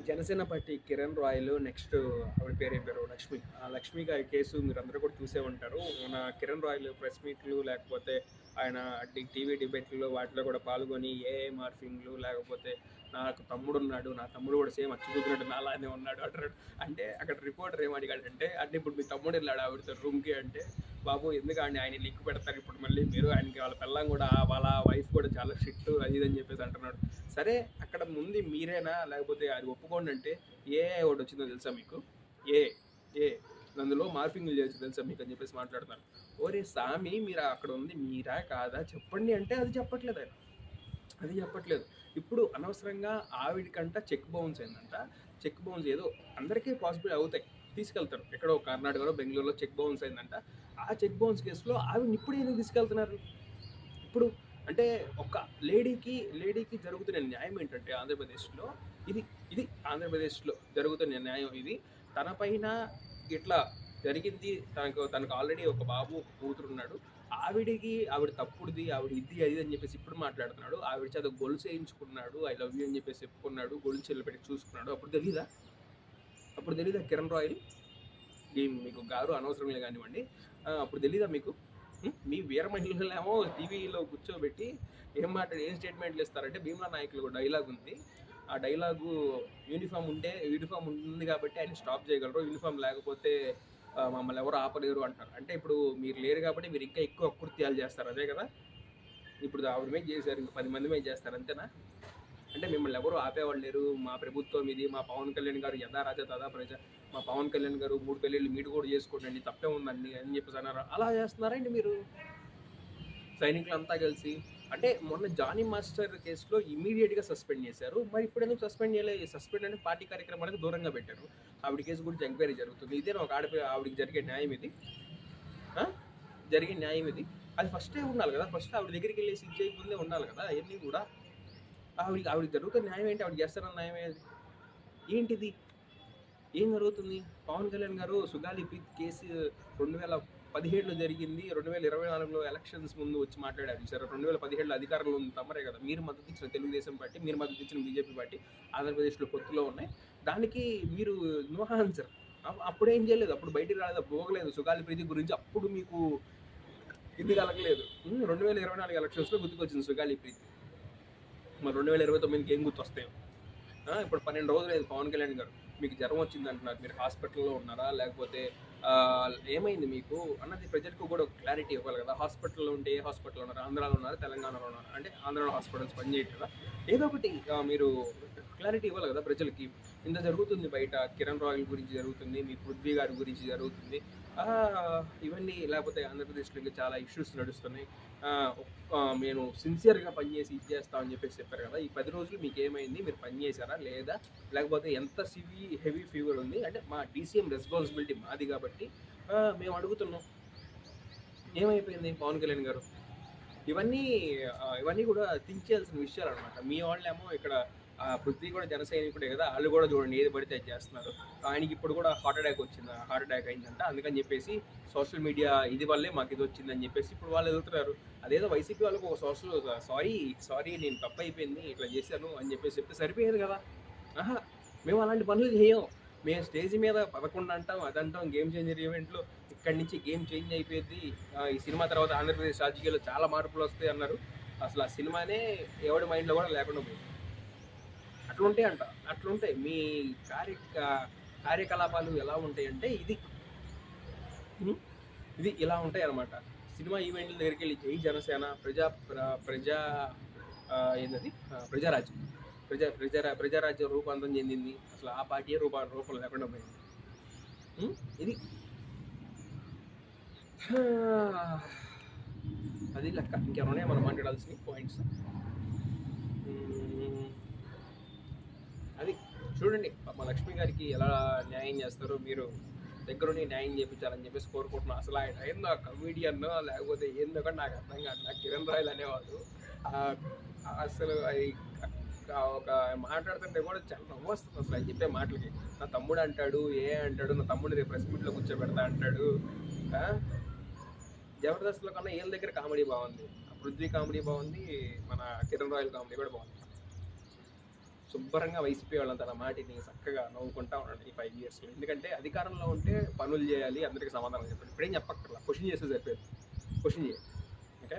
Janasena party Kiran రాయలు next ఆవిడ పేరు పేరు లక్ష్మి. ఆ లక్ష్మి గారి కేసు మీరందరూ కూడా చూసే ఉంటారు. మన కిరణ్ రాయలు ప్రెస్ మీట్లు లేకపోతే ఆయన టీవీ డిబేట్లలో వాటిలో కూడా పాల్గొని ఏఏ మార్ఫింగ్లు లేకపోతే నాకు తమ్ముడు ఉన్నాడు, నా తమ్ముడు కూడా సేమ్ అచ్చుకుతున్నట్టు నాలానే ఉన్నాడు అంటాడు. అంటే అక్కడ రిపోర్టర్ ఏం అడిగాడంటే, అంటే ఇప్పుడు మీ తమ్ముడు వెళ్ళాడు ఆవిడతో రూమ్కి అంటే, బాబు ఎందుకు ఆయన లింక్ పెడతారు ఇప్పుడు మళ్ళీ మీరు ఆయనకి వాళ్ళ పిల్లం కూడా వాళ్ళ వైఫ్ కూడా చాలా స్ట్రిక్ట్ అది ఇది అని చెప్పేసి అంటున్నాడు. సరే అక్కడ ముందు మీరేనా లేకపోతే అది ఒప్పుకోండి అంటే ఏ ఒకటి వచ్చిందో తెలుసా మీకు? ఏ ఏ అందులో మార్పింగ్లు చేయొచ్చు తెలుసా మీకు అని చెప్పేసి మాట్లాడుతున్నారు. ఓరే సామి మీరు అక్కడ ఉంది మీరా కాదా చెప్పండి అంటే అది చెప్పట్లేదు ఆయన, అది చెప్పట్లేదు. ఇప్పుడు అనవసరంగా ఆవిడికంట చెక్ బౌన్స్ అయిందంట. చెక్ బౌన్స్ ఏదో అందరికీ పాసిబుల్ అవుతాయి, తీసుకెళ్తారు. ఎక్కడో కర్ణాటకలో బెంగళూరులో చెక్ బౌన్స్ అయిందంట. ఆ చెక్ బౌన్స్ కేసులో ఆవిడని ఇప్పుడు ఎందుకు తీసుకెళ్తున్నారు? ఇప్పుడు అంటే ఒక లేడీకి జరుగుతున్న న్యాయం ఏంటంటే ఆంధ్రప్రదేశ్లో ఇది ఇది ఆంధ్రప్రదేశ్లో జరుగుతున్న న్యాయం ఇది. తన పైన ఇట్లా జరిగింది, తనకు ఆల్రెడీ ఒక బాబు కూతురు ఉన్నాడు. ఆవిడ తప్పుడుది, ఆవిడ ఇది అది అని చెప్పేసి ఇప్పుడు మాట్లాడుతున్నాడు. ఆవిడ చేత గొలుసు వేయించుకున్నాడు, ఐ లవ్ యూ అని చెప్పేసి చెప్పుకున్నాడు, గొలుసు పెట్టి చూసుకున్నాడు. అప్పుడు తెలీదా కిరణ్ రాయల్ మీకు గారు అనవసరంగా కానివ్వండి, అప్పుడు తెలీదా మీకు? మీ వీర మహిళలేమో టీవీలో కూర్చోబెట్టి ఏం స్టేట్మెంట్లు ఇస్తారంటే, భీమ్లా నాయకులు డైలాగ్ ఉంది. ఆ డైలాగు యూనిఫామ్ ఉంది కాబట్టి ఆయన స్టాప్ చేయగలరు, యూనిఫామ్ లేకపోతే మమ్మల్ని ఎవరు ఆపలేరు అంటారు. అంటే ఇప్పుడు మీరు లేరు కాబట్టి మీరు ఇంకా ఎక్కువ అకృత్యాలు చేస్తారు, అదే కదా? ఇప్పుడు ఆవిడ మీద చేశారు, ఇంకా 10 మంది మీద చేస్తారు, అంతేనా? అంటే మిమ్మల్ని ఎవరు ఆపేవాళ్ళు లేరు, మా ప్రభుత్వం ఇది, మా పవన్ కళ్యాణ్ గారు యథా రాజా తదా ప్రజ, మా పవన్ కళ్యాణ్ గారు 3 పెళ్ళిళ్ళు మీరు కూడా చేసుకోండి తప్పే ఉందండి అని చెప్పేసి అన్నారు. అలా చేస్తున్నారండి మీరు సైనికులు అంతా కలిసి. అంటే మొన్న జానీ మాస్టర్ కేసులో ఇమీడియట్గా సస్పెండ్ చేశారు, మరి ఇప్పుడు ఎందుకు సస్పెండ్ చేయలేదు? సస్పెండ్ అంటే పార్టీ కార్యక్రమానికి దూరంగా పెట్టారు. ఆవిడ కేసు గురించి ఎంక్వైరీ జరుగుతుంది. ఇదేనా ఒక ఆవిడకి జరిగే న్యాయం ఇది? జరిగే న్యాయం ఇది? అది ఫస్టే ఉండాలి కదా, ఫస్ట్ ఆవిడ దగ్గరికి వెళ్ళేసి ఇది చేయకముందే ఉండాలి కదా అవన్నీ కూడా. ఆవిడకి జరుగుతున్న న్యాయం ఏంటి? ఆవిడ చేస్తారన్న న్యాయం ఏంటిది? ఏం జరుగుతుంది? పవన్ కళ్యాణ్ గారు సుగాలి ప్రీత్ కేసు 2017లో జరిగింది, 2024లో ఎలక్షన్స్ ముందు వచ్చి మాట్లాడారు సార్. 2017లో అధికారంలో ఉంది తమరే కదా, మీరు మద్దతు ఇచ్చిన తెలుగుదేశం పార్టీ, మీరు మద్దతు ఇచ్చిన బీజేపీ పార్టీ ఆంధ్రప్రదేశ్లో పొత్తులో ఉన్నాయి, దానికి మీరు నో ఆన్సర్. అప్పుడు ఏం చేయలేదు, అప్పుడు బయటికి రాలేదు, అప్పుడు పోగలేదు సుగాలి ప్రీతి గురించి, అప్పుడు మీకు ఇది కలగలేదు. 2024 ఎలక్షన్స్లో గుర్తుకొచ్చింది సుగాలి ప్రీతి. మరి 2029కి ఏం గుర్తొస్తాయో. ఇప్పుడు 12 రోజులు లేదు పవన్ కళ్యాణ్ గారు, మీకు జ్వరం వచ్చింది అంటున్నారు, మీరు హాస్పిటల్లో ఉన్నారా లేకపోతే ఏమైంది మీకు అన్నది ప్రజలకు కూడా ఒక క్లారిటీ ఇవ్వాలి కదా. హాస్పిటల్లో ఉంటే ఏ హాస్పిటల్లో ఉన్నారు? ఆంధ్రాలో ఉన్నారు, తెలంగాణలో ఉన్నారు అంటే ఆంధ్రాలో హాస్పిటల్స్ పనిచేయట్లేదా? ఏదో ఒకటి మీరు క్లారిటీ ఇవ్వాలి కదా ప్రజలకి. ఇంత జరుగుతుంది బయట, కిరణ్ రాయల్ గురించి జరుగుతుంది, మీ పృథ్వీ గారి గురించి జరుగుతుంది, ఇవన్నీ లేకపోతే ఆంధ్రప్రదేశ్లో ఇంకా చాలా ఇష్యూస్ నడుస్తున్నాయి. నేను సిన్సియర్గా పనిచేసి ఇది చేస్తామని చెప్పేసి చెప్పారు కదా, ఈ 10 రోజులు మీకు ఏమైంది? మీరు పని చేశారా లేదా? లేకపోతే ఎంత హెవీ ఫీవర్ ఉంది అంటే మా డీసీఎం రెస్పాన్సిబిలిటీ మాది కాబట్టి మేము అడుగుతున్నాం, ఏమైపోయింది పవన్ కళ్యాణ్ గారు? ఇవన్నీ కూడా థింక్ చేయాల్సిన విషయాలు అనమాట. మీ వాళ్ళేమో ఇక్కడ పృథ్వీ కూడా జన సైనికుడే కదా, వాళ్ళు కూడా చూడండి ఏది పడితే అది చేస్తున్నారు. ఆయనకి ఇప్పుడు కూడా హార్ట్ అటాక్ అయిందంట, అందుకని చెప్పేసి సోషల్ మీడియా ఇది వల్లే మాకు ఇది వచ్చిందని చెప్పేసి ఇప్పుడు వాళ్ళు ఎదుగుతున్నారు. అదేదో వైసీపీ వాళ్ళకు ఒక సారీ నేను తప్పు అయిపోయింది ఇట్లా చేశాను అని చెప్పేసి చెప్తే సరిపోయేది కదా. మేము అలాంటి పనులు చేయం. మేము స్టేజ్ మీద 11 అంటాం, అదంటాం, గేమ్ చేంజర్ ఈవెంట్లో ఇక్కడి నుంచి గేమ్ చేంజ్ అయిపోయింది, ఈ సినిమా తర్వాత ఆంధ్రప్రదేశ్ రాజకీయాల్లో చాలా మార్పులు వస్తాయి అన్నారు. అసలు ఆ సినిమానే ఎవడి మైండ్లో కూడా లేకుండా పోయింది. అట్లుంటాయి మీ కార్యకలాపాలు. ఎలా ఉంటాయి అంటే ఇది ఇలా ఉంటాయి అన్నమాట. సినిమా ఈవెంట్ల దగ్గరికి వెళ్ళి జై జనసేన, ఏంటది ప్రజారాజ్యం, ప్రజారాజ్యం రూపాంతరం చెందింది, అసలు ఆ పార్టీ రూపం లేకుండా పోయింది. ఇది అది లెక్క. ఇంకేమైనా మనం మాట్లాడాల్సిన పాయింట్స్ అది చూడండి. మా లక్ష్మి గారికి ఎలా న్యాయం చేస్తారో మీరు దగ్గరుండి న్యాయం చేయించాలని చెప్పేసి కోరుకుంటున్నాను. అసలు ఆయన ఏందో కమీడియన్ లేకపోతే ఏందో కానీ నాకు అర్థం కాదు. నాకు కిరణ్ రాయల్ అనేవాడు అసలు ఒక మాట్లాడుతుంటే కూడా చాలా నవ్వు వస్తుంది అసలు ఆయన చెప్పే మాటలకి. నా తమ్ముడు అంటాడు, నా తమ్ముడిని రేపు ప్రెస్ మీట్లో కూర్చోబెడతా అంటాడు. జబర్దస్త్లో కన్నా వీళ్ళ దగ్గర కామెడీ బాగుంది, పృథ్వీ కామెడీ బాగుంది, మన కిరణ్ రాయల్ కామెడీ కూడా బాగుంది. శుభ్రంగా వైసీపీ వాళ్ళంతా నా మాటిని చక్కగా నవ్వుకుంటా ఉండండి ఈ 5 ఇయర్స్లో. ఎందుకంటే అధికారంలో ఉంటే పనులు చేయాలి, అందరికీ సమాధానం చెప్పండి. ఇప్పుడేం చెప్పక్కర్లా, క్వశ్చన్ చేస్తే సరిపోయింది. క్వశ్చన్ చేయాలి. ఓకే.